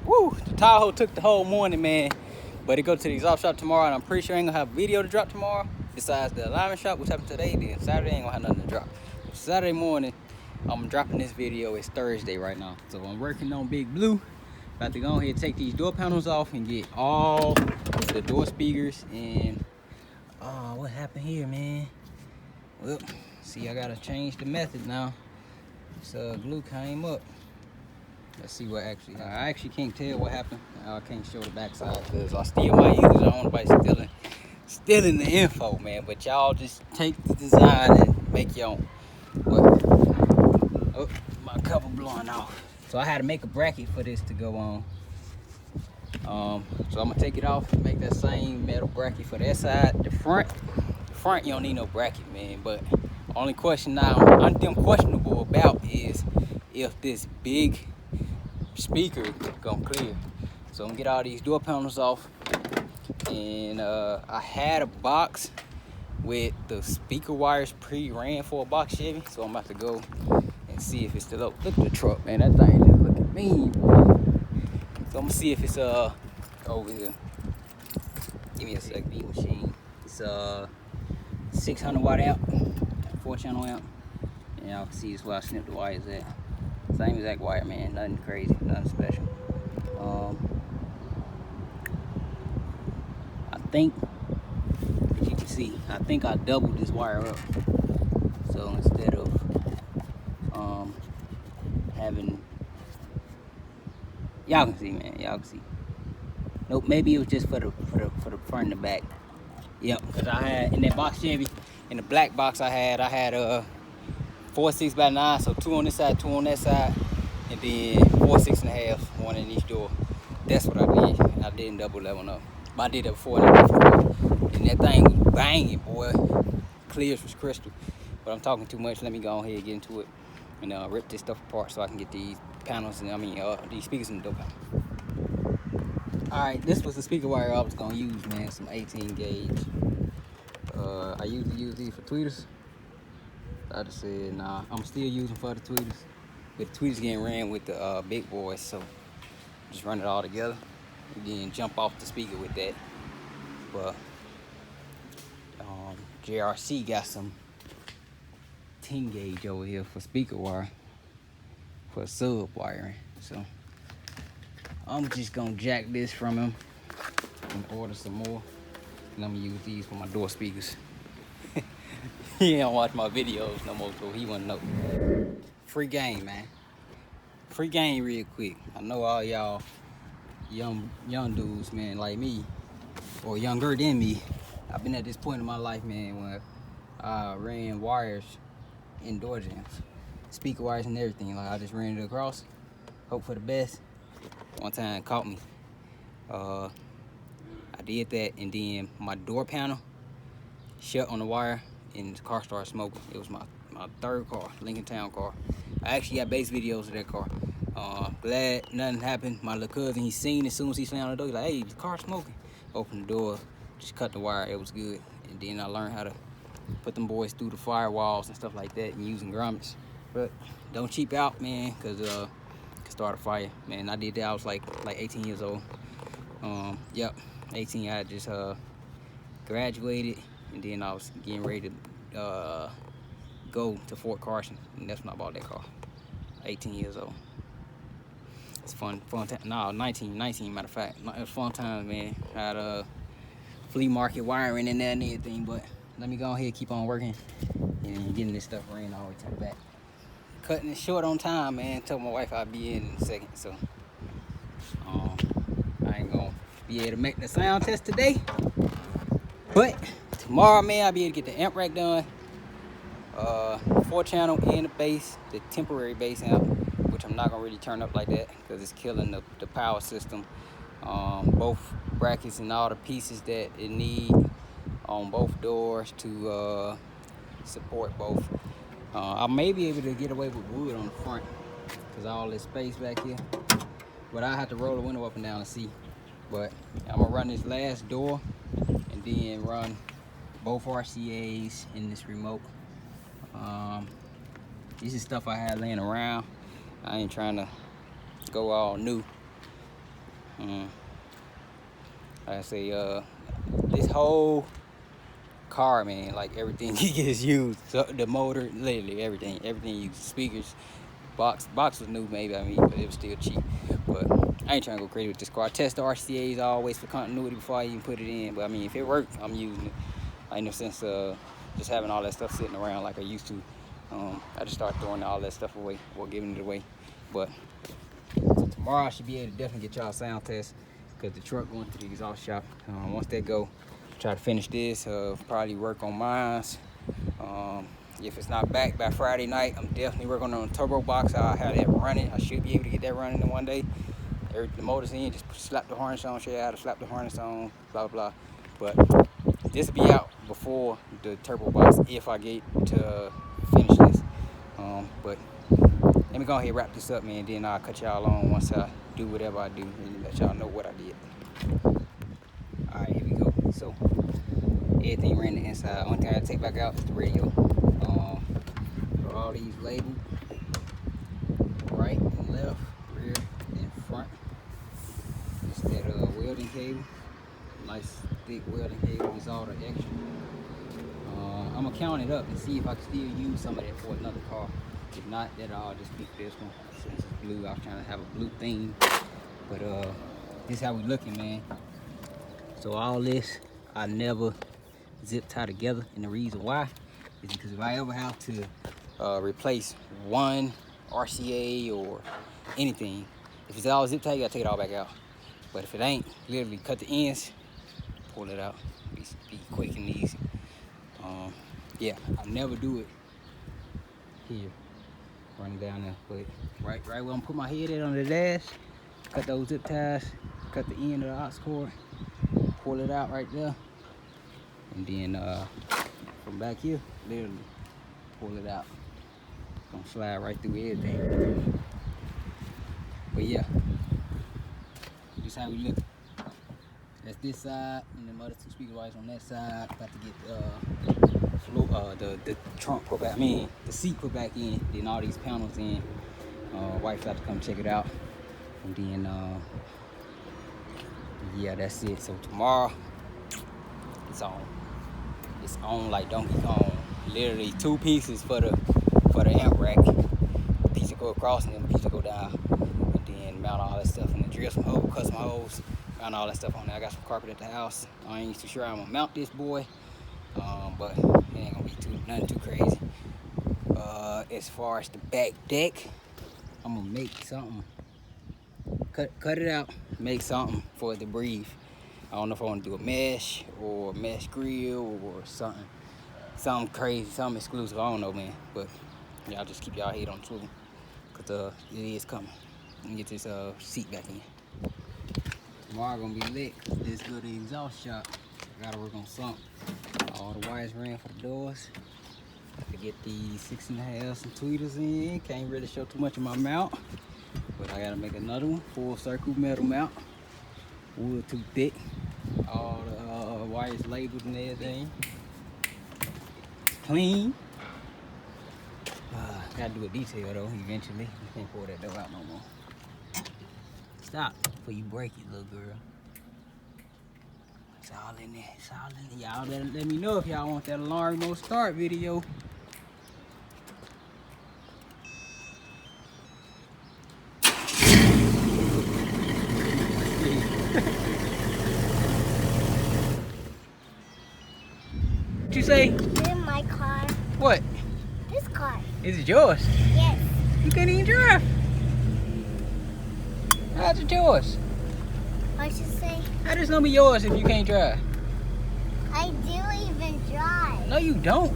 Woo! The Tahoe took the whole morning, man. But it go to the exhaust shop tomorrow, and I'm pretty sure I ain't gonna have a video to drop tomorrow. Besides the alignment shop, which happened today, then Saturday ain't gonna have nothing to drop. Saturday morning, I'm dropping this video. It's Thursday right now, so I'm working on Big Blue. About to go ahead and take these door panels off and get all the door speakers. And what happened here, man? Well, see, I gotta change the method now. So glue came up. Let's see what actually happened. I actually can't tell what happened. I can't show the backside because I still might use it. I don't want nobody stealing the info, man. But y'all just take the design and make your own. But, oh, my cover blowing off. So I had to make a bracket for this to go on. So I'm gonna take it off and make that same metal bracket for that side. The front you don't need no bracket, man. But only question now I'm questionable about is if this big speaker gonna clear. So I'm gonna get all these door panels off, and I had a box with the speaker wires pre-ran for a box Chevy, so I'm about to go and see if it's still up. Look at the truck, man. That thing just looking mean, boy. So I'm gonna see if it's over here. Give me a sec. Beat machine. It's 600 watt amp, 4-channel amp, and y'all can see it's where I snipped the wires at. Same exact wire, man. Nothing crazy, nothing special. I think, as you can see, I think I doubled this wire up. So instead of having, y'all can see, man. Y'all can see. Nope, maybe it was just for the front and the back. Yep, because I had in that box Chevy, in the black box I had 4 6x9, so 2 on this side, 2 on that side, and then 4 6.5, 1 in each door. That's what I did. I didn't double that one up. But I did that before, and that thing was banging, boy. Clear as crystal. But I'm talking too much. Let me go ahead and get into it and rip this stuff apart so I can get these panels and these speakers in the door panel. Alright, this was the speaker wire I was gonna use, man. Some 18 gauge. I usually use these for tweeters. I just said, nah, I'm still using for the tweeters. But the tweeters getting ran with the big boys, so just run it all together and then jump off the speaker with that. But JRC got some 10 gauge over here for speaker wire, for sub wiring. So I'm just gonna jack this from him and order some more. And I'm gonna use these for my door speakers. He don't watch my videos no more, so he wouldn't know. Free game, man. Free game real quick. I know all y'all young dudes, man, like me, or younger than me. I've been at this point in my life, man, where I ran wires in door jams. Speaker wires and everything. Like, I just ran it across. Hope for the best. One time it caught me. I did that, and then my door panel shut on the wire, and the car started smoking. It was my third car, Lincoln Town car. I actually got base videos of that car. Glad nothing happened. My little cousin, he seen as soon as he slammed the door. He's like, hey, the car's smoking. Opened the door, just cut the wire. It was good. And then I learned how to put them boys through the firewalls and stuff like that and using grommets. But don't cheap out, man, because it can start a fire. Man, I did that. I was like 18 years old. Yep, 18. I just graduated, and then I was getting ready to go to Fort Carson, and that's when I bought that car. 18 years old. It's fun time. No, 19, matter of fact. It was fun time, man. I had flea market wiring in there and everything, but let me go ahead and keep on working and getting this stuff ran all the way to the back. Cutting it short on time, man. Told my wife I'd be in a second, so I ain't gonna be able to make the sound test today, but tomorrow, man, I'll be able to get the amp rack done. 4-channel and the bass, the temporary bass amp, which I'm not gonna really turn up like that because it's killing the power system. Both brackets and all the pieces that it need on both doors to support both. I may be able to get away with wood on the front because all this space back here, but I have to roll the window up and down and see. But I'm gonna run this last door and then run both RCAs in this remote. This is stuff I had laying around. I ain't trying to go all new. Like I say, this whole car, man, like everything gets used. So the motor, literally everything used. Speakers, box was new maybe, I mean, but it was still cheap. But I ain't trying to go crazy with this car. I test the RCAs always for continuity before I even put it in. But I mean, if it works, I'm using it. I ain't no sense just having all that stuff sitting around like I used to. I just start throwing all that stuff away or giving it away. But so tomorrow I should be able to definitely get y'all a sound test, because the truck going to the exhaust shop. Once that go, try to finish this. Probably work on mine. If it's not back by Friday night, I'm definitely working on a turbo box. I'll have that running. I should be able to get that running in one day. The motor's in, just slap the harness on, show you how to slap the harness on, blah, blah. But this will be out before the turbo box if I get to finish this. But let me go ahead and wrap this up, man. Then I'll cut y'all on once I do whatever I do and let y'all know what I did. All right, here we go. So everything ran the inside. Only thing I take back out is the radio. For all these labeled, right and left, rear and front. It's that welding cable. Nice thick welding cable is all the extra. I'm gonna count it up and see if I can still use some of that for another car. If not, that'll all just be for this one. Since it's blue, I was trying to have a blue theme. But this is how we looking, man. So all this, I never zip tie together, and the reason why is because if I ever have to replace one RCA or anything, if it's all zip tied, you gotta take it all back out. But if it ain't, literally cut the ends, pull it out, be quick and easy. Yeah, I never do it here, running down there, but right where I'm gonna put my head at on the dash, cut those zip ties, cut the end of the aux cord, pull it out right there, and then from back here, literally pull it out. It's gonna slide right through everything. But yeah, this how we look. That's this side, and the other two speaker wires on that side. About to get the trunk put back. I mean, the seat put back in. Then all these panels in. Wife's got to come check it out, and then yeah, that's it. So tomorrow, it's on. It's on like Donkey Kong. Literally 2 pieces for the amp rack. The piece to go across and then the piece to go down. And then mount all that stuff in the drill some holes, cut some holes, mount all that stuff on there. I got some carpet at the house. I ain't too sure I'm gonna mount this boy. But it ain't gonna be nothing too crazy. As far as the back deck, I'm gonna make something. Cut it out, make something for it to breathe. I don't know if I want to do a mesh or mesh grill or something crazy, something exclusive. I don't know, man. But y'all just keep y'all head on swivel, cause it is coming. Let me get this seat back in. Tomorrow gonna be lit. This go to the exhaust shop. I gotta work on something. All the wires ran for the doors. I could get these 6.5 some tweeters in. Can't really show too much of my mount, but I gotta make another one. Full circle metal mount. Wood too thick. All the wires labeled and everything. Clean. Gotta do a detail though, eventually. You can't pull that door out no more. Stop before you break it, little girl. It's all in there. It's all in there. Y'all let me know if y'all want that alarm remote start video. What you say? This is my car. What? This car. Is it yours? Yes. You can't even drive. How's it yours? What you say? How does it gonna be yours if you can't drive? I do even drive. No, you don't.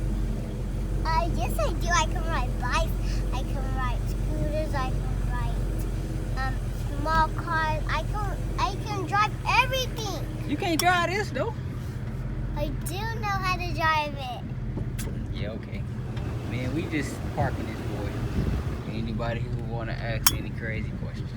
Yes, I do. I can ride bikes. I can ride scooters. I can ride small cars. I can drive everything. You can't drive this though. I do know how to drive it. Yeah, okay. Man, we just parking this boy. Anybody who wanna ask any crazy questions.